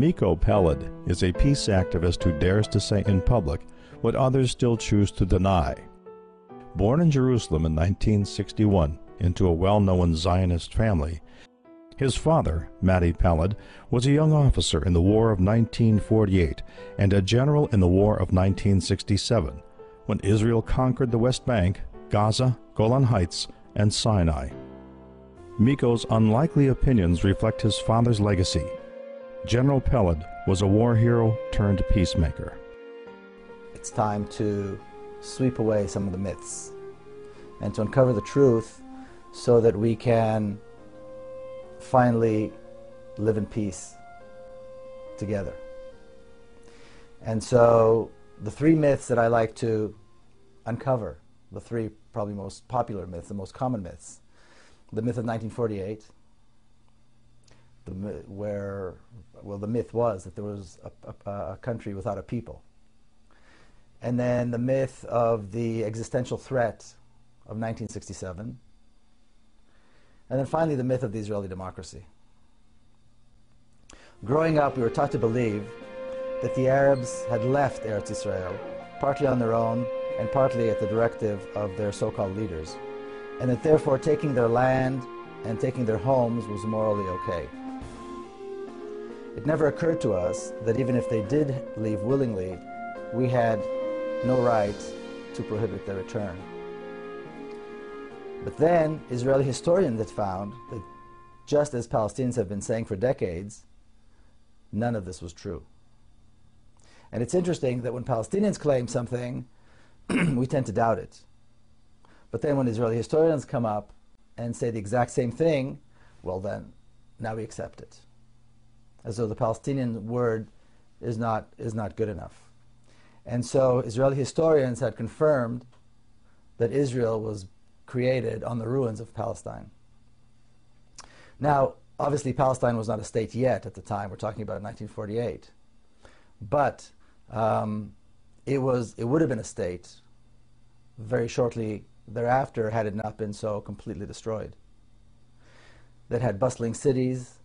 Miko Peled is a peace activist who dares to say in public what others still choose to deny. Born in Jerusalem in 1961 into a well-known Zionist family, his father, Nabi Saleh, was a young officer in the War of 1948 and a general in the War of 1967, when Israel conquered the West Bank, Gaza, Golan Heights, and Sinai. Miko's unlikely opinions reflect his father's legacy. General Peled was a war hero turned peacemaker. It's time to sweep away some of the myths and to uncover the truth so that we can finally live in peace together. And so the three myths that I like to uncover, the three probably most popular myths, the most common myths: the myth of 1948, the myth was that there was a country without a people. And then the myth of the existential threat of 1967. And then finally the myth of the Israeli democracy. Growing up, we were taught to believe that the Arabs had left Eretz Israel, partly on their own and partly at the directive of their so-called leaders, and that therefore taking their land and taking their homes was morally okay. It never occurred to us that even if they did leave willingly, we had no right to prohibit their return. But then Israeli historians had found that, just as Palestinians have been saying for decades, none of this was true. And it's interesting that when Palestinians claim something, we tend to doubt it. But then when Israeli historians come up and say the exact same thing, well then, now we accept it. As though the Palestinian word is not good enough. And so Israeli historians had confirmed that Israel was created on the ruins of Palestine. Now, obviously Palestine was not a state yet at the time. We're talking about 1948. But it would have been a state very shortly thereafter had it not been so completely destroyed. That had bustling cities,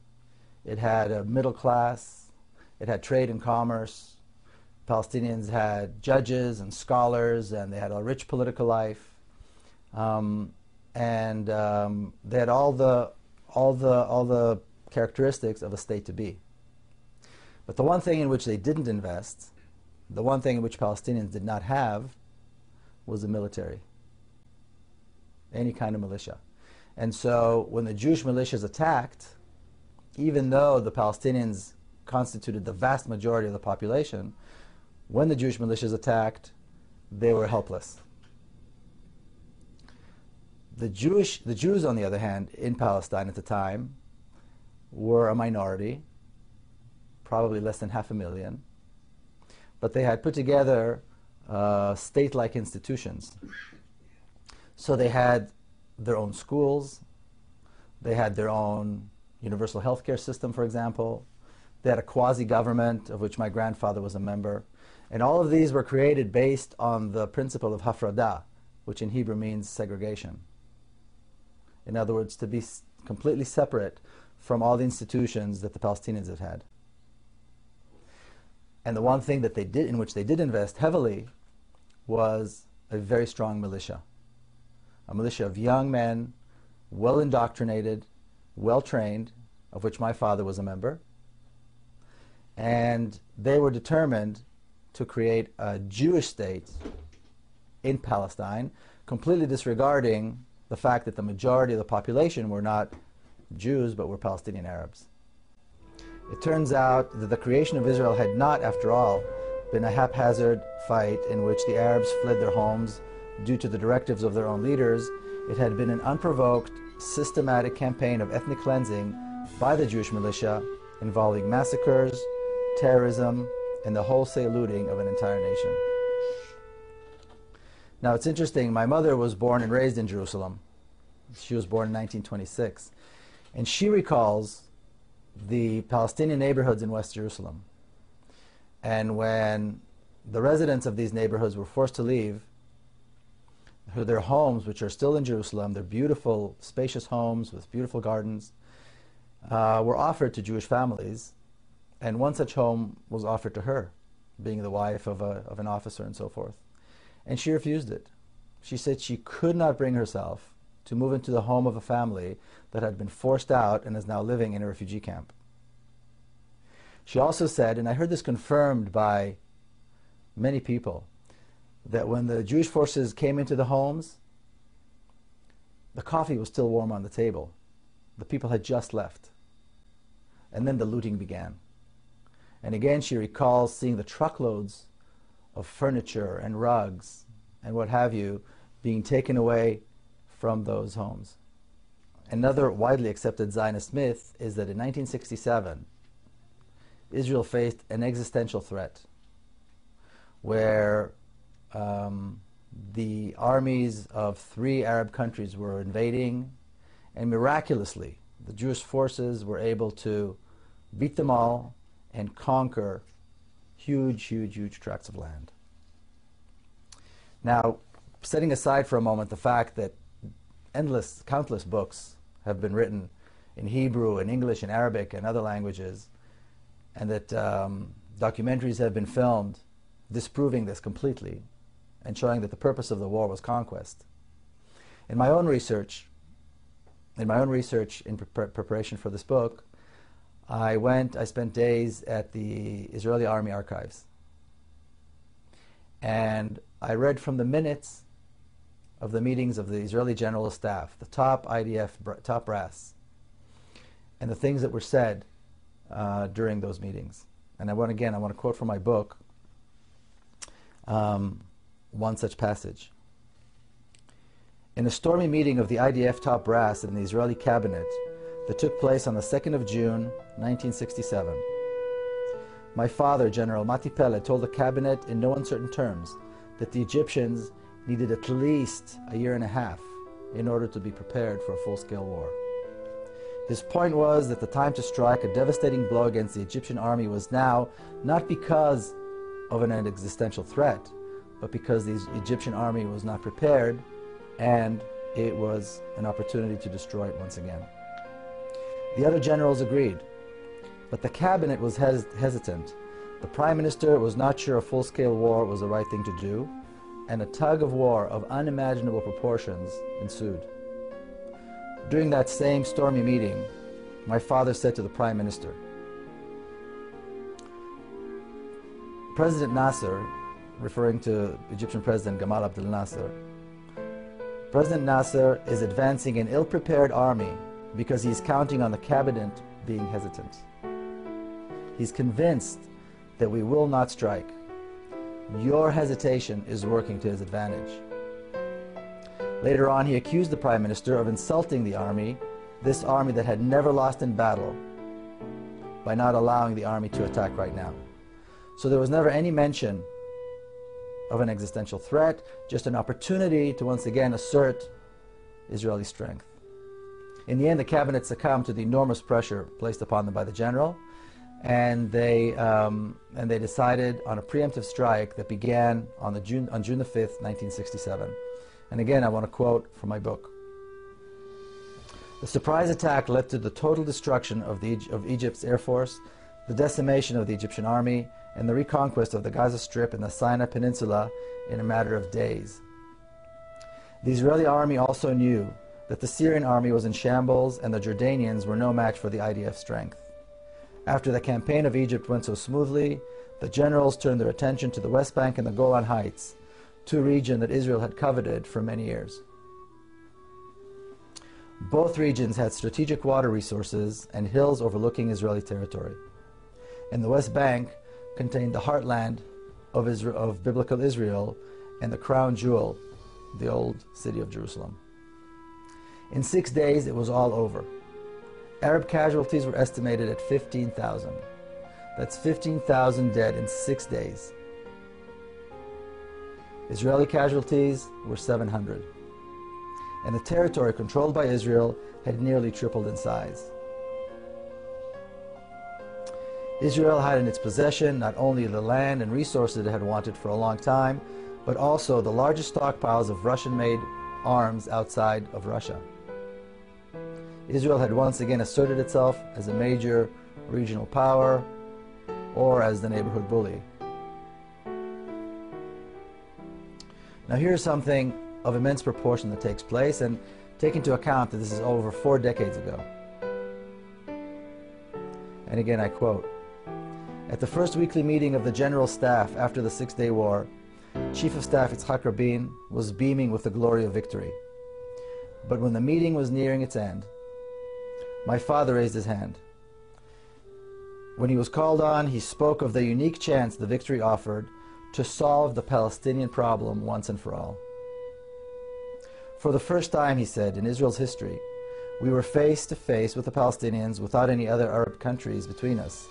it had a middle class, it had trade and commerce. Palestinians had judges and scholars, and they had a rich political life. They had all the characteristics of a state to be. But the one thing in which they didn't invest, the one thing in which Palestinians did not have, was the military. Any kind of militia. And so when the Jewish militias attacked, even though the Palestinians constituted the vast majority of the population, when the Jewish militias attacked, they were helpless. The Jews, on the other hand, in Palestine at the time, were a minority, probably less than 500,000, but they had put together state-like institutions. So they had their own schools, they had their own universal healthcare system, for example, they had a quasi-government of which my grandfather was a member, and all of these were created based on the principle of hafradah, which in Hebrew means segregation. In other words, to be completely separate from all the institutions that the Palestinians have had. And the one thing that they did, in which they did invest heavily, was a very strong militia. A militia of young men, well indoctrinated, well trained, of which my father was a member. And they were determined to create a Jewish state in Palestine, completely disregarding the fact that the majority of the population were not Jews, but were Palestinian Arabs. It turns out that the creation of Israel had not, after all, been a haphazard fight in which the Arabs fled their homes due to the directives of their own leaders. It had been an unprovoked, systematic campaign of ethnic cleansing by the Jewish militia, involving massacres, terrorism, and the wholesale looting of an entire nation. Now it's interesting, my mother was born and raised in Jerusalem. She was born in 1926. And she recalls the Palestinian neighborhoods in West Jerusalem. And when the residents of these neighborhoods were forced to leave their homes, which are still in Jerusalem, they're beautiful, spacious homes with beautiful gardens, were offered to Jewish families And one such home was offered to her, being the wife of an officer and so forth. And she refused it. She said she could not bring herself to move into the home of a family that had been forced out and is now living in a refugee camp. She also said, and I heard this confirmed by many people, that when the Jewish forces came into the homes, the coffee was still warm on the table. The people had just left. And then the looting began. And again, she recalls seeing the truckloads of furniture and rugs and what have you being taken away from those homes. Another widely accepted Zionist myth is that in 1967, Israel faced an existential threat where the armies of 3 Arab countries were invading, and miraculously the Jewish forces were able to beat them all and conquer huge tracts of land. Now, setting aside for a moment the fact that countless books have been written in Hebrew and English and Arabic and other languages, and that documentaries have been filmed disproving this completely and showing that the purpose of the war was conquest. In my own research in preparation for this book, I spent days at the Israeli Army archives. And I read from the minutes of the meetings of the Israeli General Staff, the top IDF, top brass, and the things that were said during those meetings. And I want to quote from my book one such passage. In a stormy meeting of the IDF top brass in the Israeli cabinet that took place on the 2nd of June, 1967, my father, General Mati Peled, told the cabinet in no uncertain terms that the Egyptians needed at least a year and a half in order to be prepared for a full-scale war. His point was that the time to strike a devastating blow against the Egyptian army was now, not because of an existential threat, but because the Egyptian army was not prepared, and it was an opportunity to destroy it once again. The other generals agreed, but the cabinet was hesitant. The prime minister was not sure a full-scale war was the right thing to do, and a tug of war of unimaginable proportions ensued. During that same stormy meeting, my father said to the prime minister, President Nasser, referring to Egyptian President Gamal Abdel Nasser, President Nasser is advancing an ill-prepared army because he's counting on the cabinet being hesitant. He's convinced that we will not strike. Your hesitation is working to his advantage. Later on, he accused the Prime Minister of insulting the army, this army that had never lost in battle, by not allowing the army to attack right now. So there was never any mention of an existential threat, just an opportunity to once again assert Israeli strength. In the end, the cabinet succumbed to the enormous pressure placed upon them by the general, and they decided on a preemptive strike that began on June the 5th, 1967. And again, I want to quote from my book. The surprise attack led to the total destruction of Egypt's air force, the decimation of the Egyptian army, and the reconquest of the Gaza Strip and the Sinai Peninsula in a matter of days. The Israeli army also knew that the Syrian army was in shambles and the Jordanians were no match for the IDF strength. After the campaign of Egypt went so smoothly, the generals turned their attention to the West Bank and the Golan Heights, two regions that Israel had coveted for many years. Both regions had strategic water resources and hills overlooking Israeli territory. And the West Bank contained the heartland of biblical Israel and the crown jewel, the old city of Jerusalem. In 6 days, it was all over. Arab casualties were estimated at 15,000. That's 15,000 dead in 6 days. Israeli casualties were 700. And the territory controlled by Israel had nearly tripled in size. Israel had in its possession not only the land and resources it had wanted for a long time, but also the largest stockpiles of Russian-made arms outside of Russia. Israel had once again asserted itself as a major regional power, or as the neighborhood bully. Now here's something of immense proportion that takes place, and take into account that this is over 4 decades ago. And again I quote, "At the first weekly meeting of the General Staff after the Six-Day War, Chief of Staff Yitzhak Rabin was beaming with the glory of victory. But when the meeting was nearing its end, my father raised his hand. When he was called on, he spoke of the unique chance the victory offered to solve the Palestinian problem once and for all. For the first time, he said, in Israel's history, we were face to face with the Palestinians without any other Arab countries between us.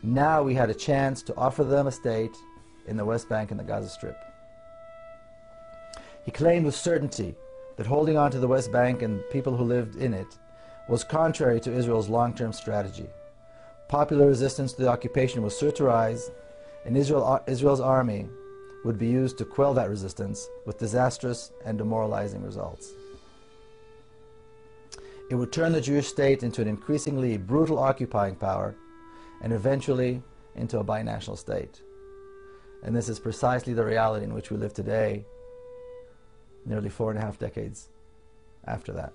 Now we had a chance to offer them a state in the West Bank and the Gaza Strip." He claimed with certainty that holding on to the West Bank and people who lived in it was contrary to Israel's long-term strategy. Popular resistance to the occupation was sure to rise, and Israel's army would be used to quell that resistance with disastrous and demoralizing results. It would turn the Jewish state into an increasingly brutal occupying power and eventually into a binational state. And this is precisely the reality in which we live today, nearly 4.5 decades after that.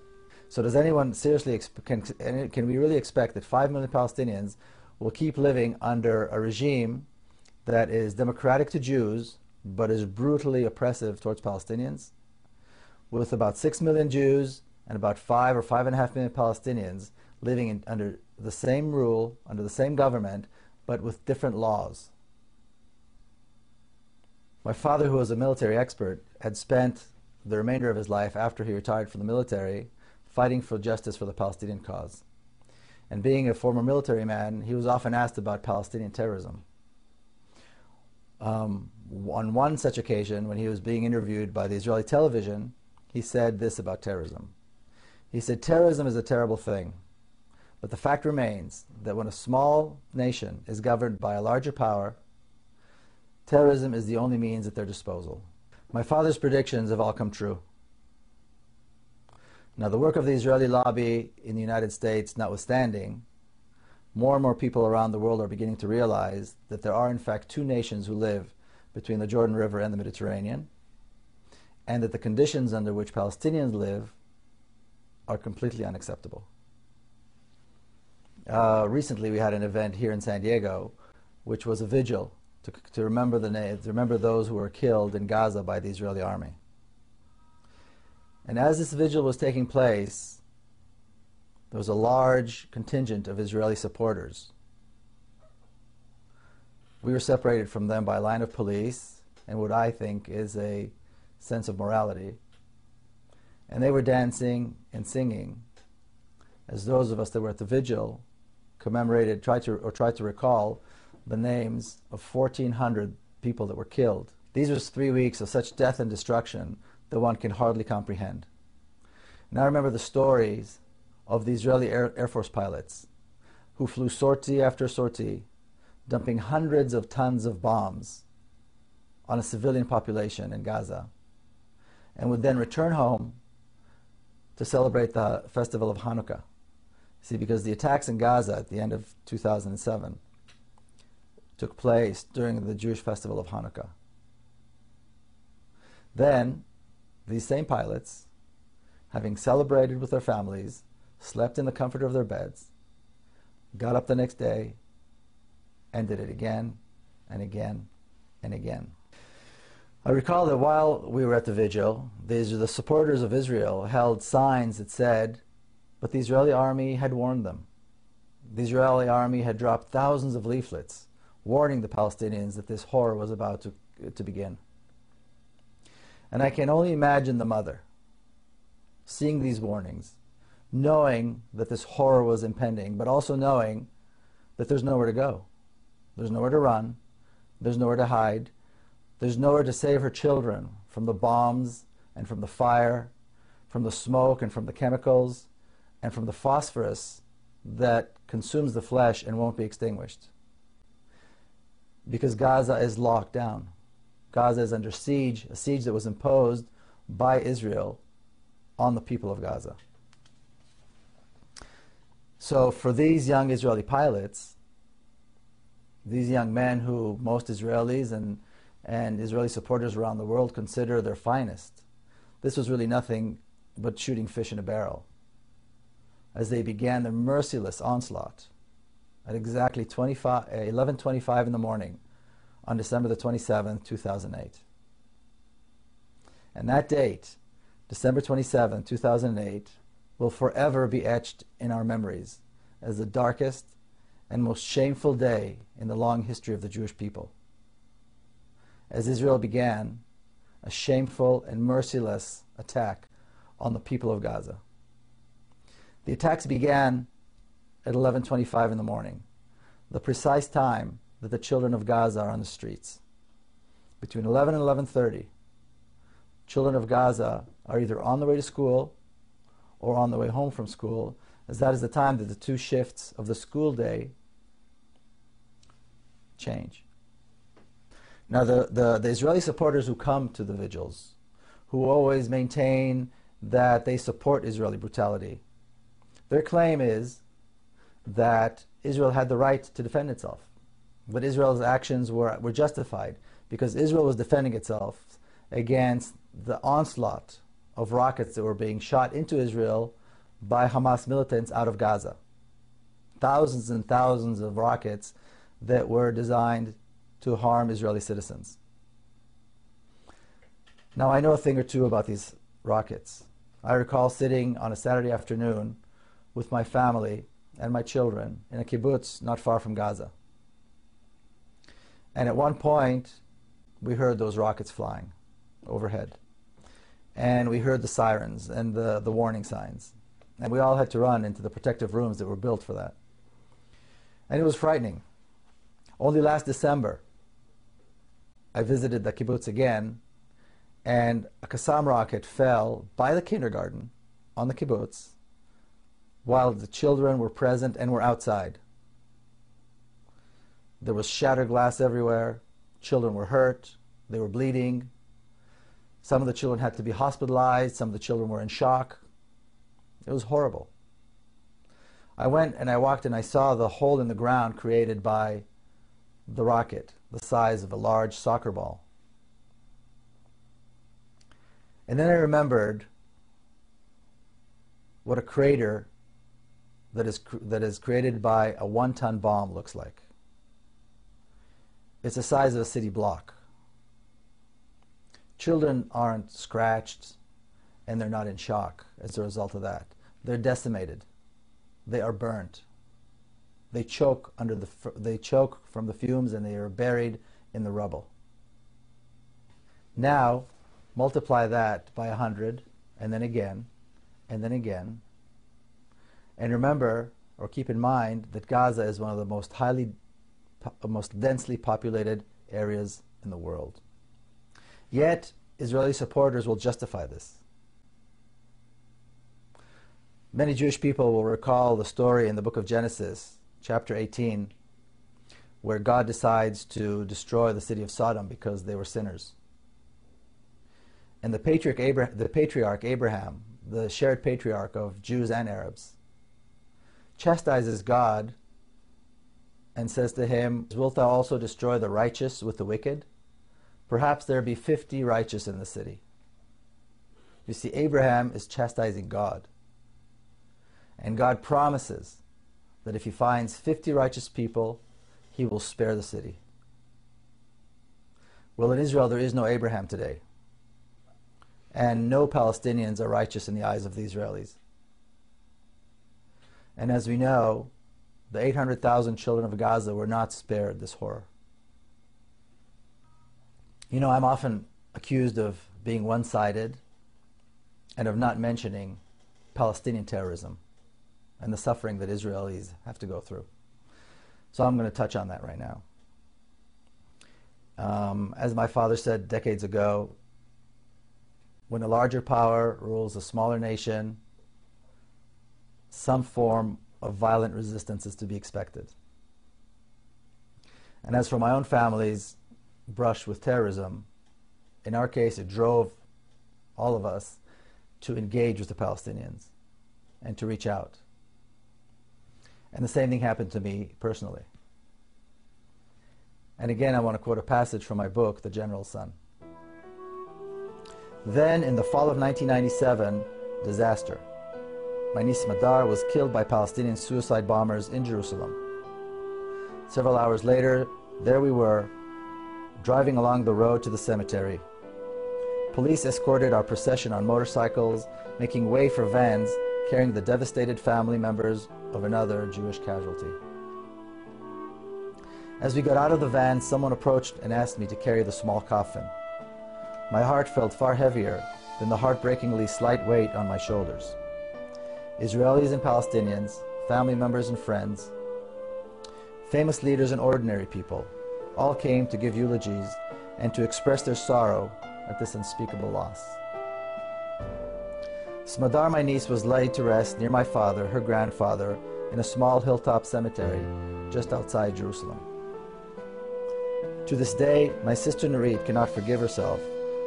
So does anyone seriously, can we really expect that 5 million Palestinians will keep living under a regime that is democratic to Jews, but is brutally oppressive towards Palestinians? With about 6 million Jews and about 5 or 5.5 million Palestinians living under the same rule, under the same government, but with different laws. My father, who was a military expert, had spent the remainder of his life after he retired from the military fighting for justice for the Palestinian cause. And being a former military man, he was often asked about Palestinian terrorism. On one such occasion, when he was being interviewed by the Israeli television, he said this about terrorism. He said, "Terrorism is a terrible thing, but the fact remains that when a small nation is governed by a larger power, terrorism is the only means at their disposal." My father's predictions have all come true. Now, the work of the Israeli lobby in the United States notwithstanding, more and more people around the world are beginning to realize that there are in fact 2 nations who live between the Jordan River and the Mediterranean, and that the conditions under which Palestinians live are completely unacceptable. Recently we had an event here in San Diego, which was a vigil to remember those who were killed in Gaza by the Israeli army. And as this vigil was taking place, there was a large contingent of Israeli supporters. We were separated from them by a line of police and what I think is a sense of morality. And they were dancing and singing as those of us that were at the vigil tried to recall the names of 1,400 people that were killed. These were 3 weeks of such death and destruction that one can hardly comprehend. And I remember the stories of the Israeli Air Force pilots who flew sortie after sortie, dumping hundreds of tons of bombs on a civilian population in Gaza, and would then return home to celebrate the festival of Hanukkah. See, because the attacks in Gaza at the end of 2007 took place during the Jewish festival of Hanukkah. Then, these same pilots, having celebrated with their families, slept in the comfort of their beds, got up the next day, and did it again and again and again. I recall that while we were at the vigil, the supporters of Israel held signs that said, but the Israeli army had warned them. The Israeli army had dropped thousands of leaflets warning the Palestinians that this horror was about to begin. And I can only imagine the mother seeing these warnings, knowing that this horror was impending, but also knowing that there's nowhere to go. There's nowhere to run. There's nowhere to hide. There's nowhere to save her children from the bombs and from the fire, from the smoke and from the chemicals, and from the phosphorus that consumes the flesh and won't be extinguished. Because Gaza is locked down. Gaza is under siege, a siege that was imposed by Israel on the people of Gaza. So for these young Israeli pilots, These young men who most Israelis and Israeli supporters around the world consider their finest. This was really nothing but shooting fish in a barrel as they began their merciless onslaught at exactly 11:25 in the morning on December the 27th, 2008. And that date, December 27, 2008, will forever be etched in our memories as the darkest and most shameful day in the long history of the Jewish people, as Israel began a shameful and merciless attack on the people of Gaza. The attacks began at 11:25 in the morning, the precise time that the children of Gaza are on the streets. Between 11 and 11:30, children of Gaza are either on the way to school or on the way home from school, as that is the time that the two shifts of the school day change. Now, the Israeli supporters who come to the vigils, who always maintain that they support Israeli brutality, their claim is that Israel had the right to defend itself. But Israel's actions were justified because Israel was defending itself against the onslaught of rockets that were being shot into Israel by Hamas militants out of Gaza. Thousands and thousands of rockets that were designed to harm Israeli citizens. Now, I know a thing or two about these rockets. I recall sitting on a Saturday afternoon with my family and my children in a kibbutz not far from Gaza. And at one point, we heard those rockets flying overhead. And we heard the sirens and the warning signs. And we all had to run into the protective rooms that were built for that. And it was frightening. Only last December, I visited the kibbutz again, and a Qassam rocket fell by the kindergarten on the kibbutz while the children were present and were outside. There was shattered glass everywhere. Children were hurt. They were bleeding. Some of the children had to be hospitalized. Some of the children were in shock. It was horrible. I went and I walked and I saw the hole in the ground created by the rocket, the size of a large soccer ball. And then I remembered what a crater that is created by a 1-ton bomb looks like. It's the size of a city block. Children aren't scratched and they're not in shock as a result of that. They're decimated. They are burnt. They choke from the fumes and they are buried in the rubble. Now, multiply that by 100, and then again, and then again. And remember, or keep in mind, that Gaza is one of the most densely populated areas in the world. Yet, Israeli supporters will justify this. Many Jewish people will recall the story in the book of Genesis, chapter 18, where God decides to destroy the city of Sodom because they were sinners. And the patriarch Abraham, the shared patriarch of Jews and Arabs, chastises God and says to him, "Wilt thou also destroy the righteous with the wicked? Perhaps there be 50 righteous in the city." You see, Abraham is chastising God. And God promises that if he finds 50 righteous people, he will spare the city. Well, in Israel, there is no Abraham today. And no Palestinians are righteous in the eyes of the Israelis. And as we know, the 800,000 children of Gaza were not spared this horror. You know, I'm often accused of being one-sided and of not mentioning Palestinian terrorism and the suffering that Israelis have to go through. So I'm going to touch on that right now. As my father said decades ago, when a larger power rules a smaller nation, some form of violent resistance is to be expected. And as for my own family's brush with terrorism, in our case it drove all of us to engage with the Palestinians and to reach out. And the same thing happened to me personally. And again, I want to quote a passage from my book, The General's Son. Then, in the fall of 1997, disaster. My niece Madar was killed by Palestinian suicide bombers in Jerusalem. Several hours later, there we were, driving along the road to the cemetery. Police escorted our procession on motorcycles, making way for vans carrying the devastated family members of another Jewish casualty. As we got out of the van, someone approached and asked me to carry the small coffin. My heart felt far heavier than the heartbreakingly slight weight on my shoulders. Israelis and Palestinians, family members and friends, famous leaders and ordinary people, all came to give eulogies and to express their sorrow at this unspeakable loss. Smadar, my niece, was laid to rest near my father, her grandfather, in a small hilltop cemetery just outside Jerusalem. To this day, my sister Nurit cannot forgive herself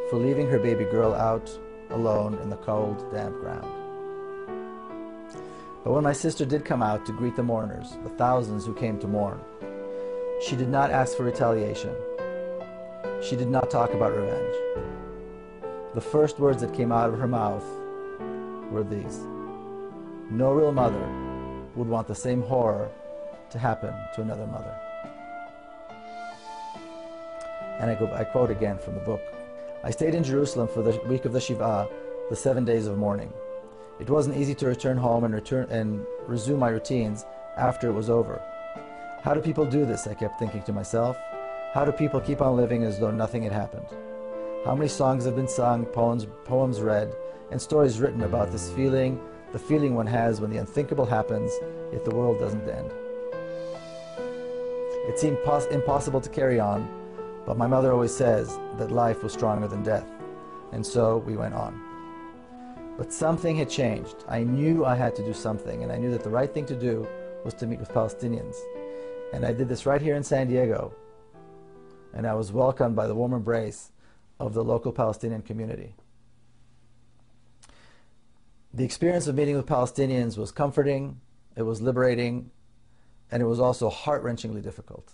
for leaving her baby girl out alone in the cold, damp ground. But when my sister did come out to greet the mourners, the thousands who came to mourn, she did not ask for retaliation. She did not talk about revenge. The first words that came out of her mouth were these: no real mother would want the same horror to happen to another mother. And I quote again from the book. I stayed in Jerusalem for the week of the Shiv'ah, the 7 days of mourning. It wasn't easy to return home and resume my routines after it was over. How do people do this? I kept thinking to myself. How do people keep on living as though nothing had happened? How many songs have been sung, poems read, and stories written about this feeling, the feeling one has when the unthinkable happens, yet the world doesn't end. It seemed impossible to carry on, but my mother always says that life was stronger than death, and so we went on. But something had changed. I knew I had to do something, and I knew that the right thing to do was to meet with Palestinians. And I did this right here in San Diego, and I was welcomed by the warm embrace of the local Palestinian community. The experience of meeting with Palestinians was comforting, it was liberating, and it was also heart-wrenchingly difficult.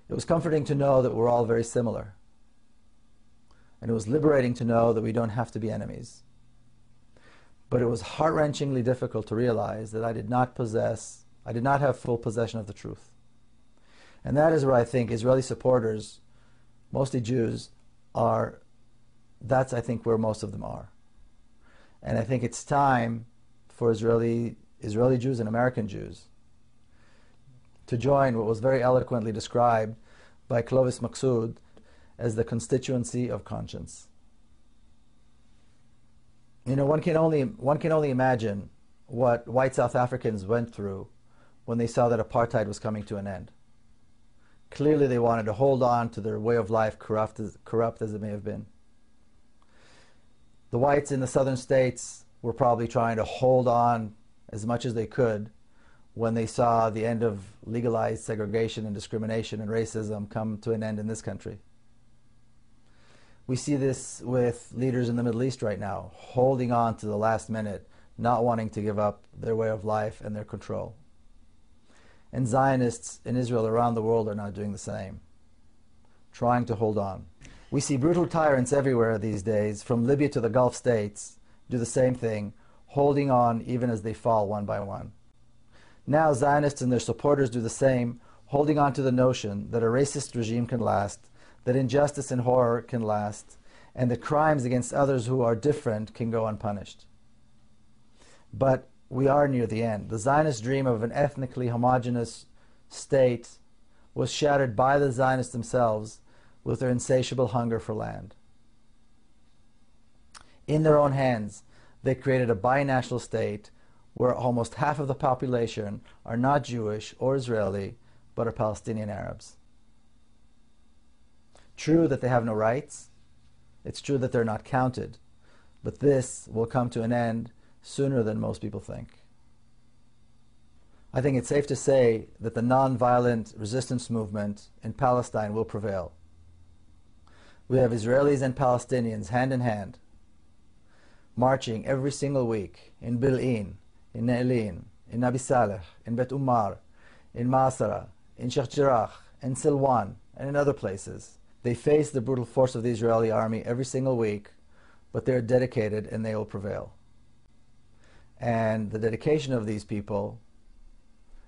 It was comforting to know that we're all very similar. And it was liberating to know that we don't have to be enemies. But it was heart-wrenchingly difficult to realize that I did not have full possession of the truth. And that is where I think Israeli supporters, mostly Jews, that's I think where most of them are. And I think it's time for Israeli Jews and American Jews to join what was very eloquently described by Clovis Maksud as the constituency of conscience. You know, one can only imagine what white South Africans went through when they saw that apartheid was coming to an end. Clearly they wanted to hold on to their way of life, corrupt as it may have been. The whites in the southern states were probably trying to hold on as much as they could when they saw the end of legalized segregation and discrimination and racism come to an end in this country. We see this with leaders in the Middle East right now, holding on to the last minute, not wanting to give up their way of life and their control. And Zionists in Israel around the world are now doing the same, trying to hold on. We see brutal tyrants everywhere these days, from Libya to the Gulf states, do the same thing, holding on even as they fall one by one. Now Zionists and their supporters do the same, holding on to the notion that a racist regime can last, that injustice and horror can last, and that crimes against others who are different can go unpunished. But we are near the end. The Zionist dream of an ethnically homogeneous state was shattered by the Zionists themselves with their insatiable hunger for land. In their own hands, they created a binational state where almost half of the population are not Jewish or Israeli, but are Palestinian Arabs. True that they have no rights, it's true that they're not counted, but this will come to an end sooner than most people think. I think it's safe to say that the non-violent resistance movement in Palestine will prevail. We have Israelis and Palestinians hand in hand, marching every single week in Bil'in, in Ne'elin, in Nabi Saleh, in Bet Umar, in Masara, in Sheikh Jarrah, in Silwan, and in other places. They face the brutal force of the Israeli army every single week, but they're dedicated and they will prevail. And the dedication of these people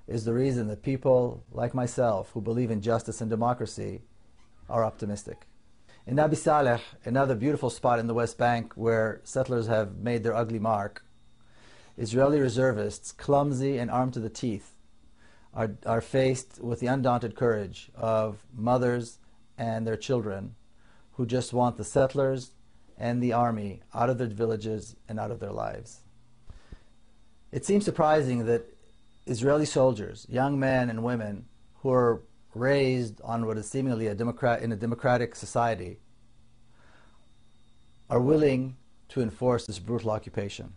is the reason that people like myself who believe in justice and democracy are optimistic. In Nabi Saleh, another beautiful spot in the West Bank where settlers have made their ugly mark, Israeli reservists, clumsy and armed to the teeth, are faced with the undaunted courage of mothers and their children who just want the settlers and the army out of their villages and out of their lives. It seems surprising that Israeli soldiers, young men and women who are raised on what is seemingly in a democratic society, are willing to enforce this brutal occupation,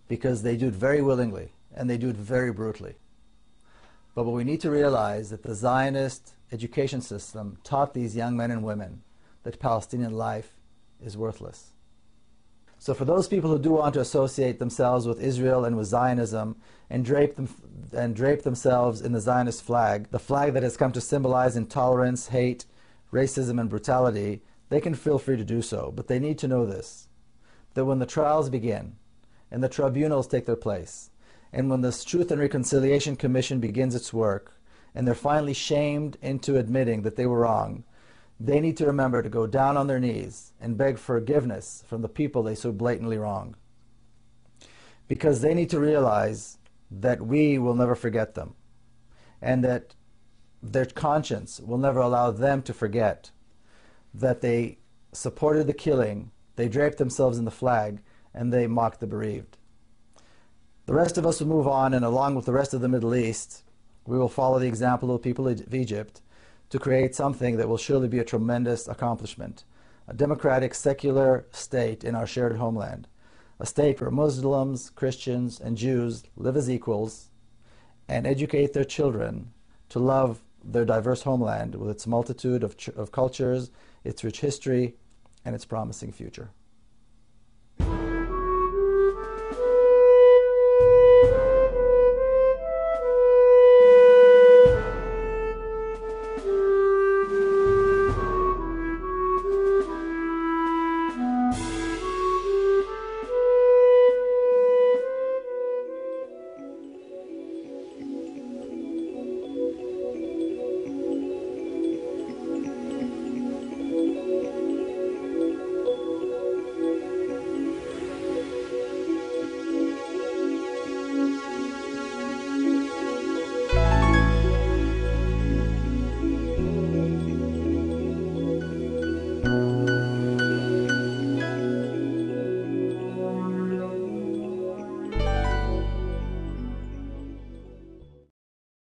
because they do it very willingly and they do it very brutally. But what we need to realize that the Zionist education system taught these young men and women that Palestinian life is worthless. So for those people who do want to associate themselves with Israel and with Zionism and drape themselves in the Zionist flag, the flag that has come to symbolize intolerance, hate, racism, and brutality, they can feel free to do so. But they need to know this, that when the trials begin and the tribunals take their place, and when the Truth and Reconciliation Commission begins its work, and they're finally shamed into admitting that they were wrong, they need to remember to go down on their knees and beg forgiveness from the people they so blatantly wronged. Because they need to realize that we will never forget them, and that their conscience will never allow them to forget that they supported the killing, they draped themselves in the flag, and they mocked the bereaved. The rest of us will move on, and along with the rest of the Middle East, we will follow the example of the people of Egypt to create something that will surely be a tremendous accomplishment, a democratic, secular state in our shared homeland, a state where Muslims, Christians, and Jews live as equals and educate their children to love their diverse homeland with its multitude of cultures, its rich history, and its promising future.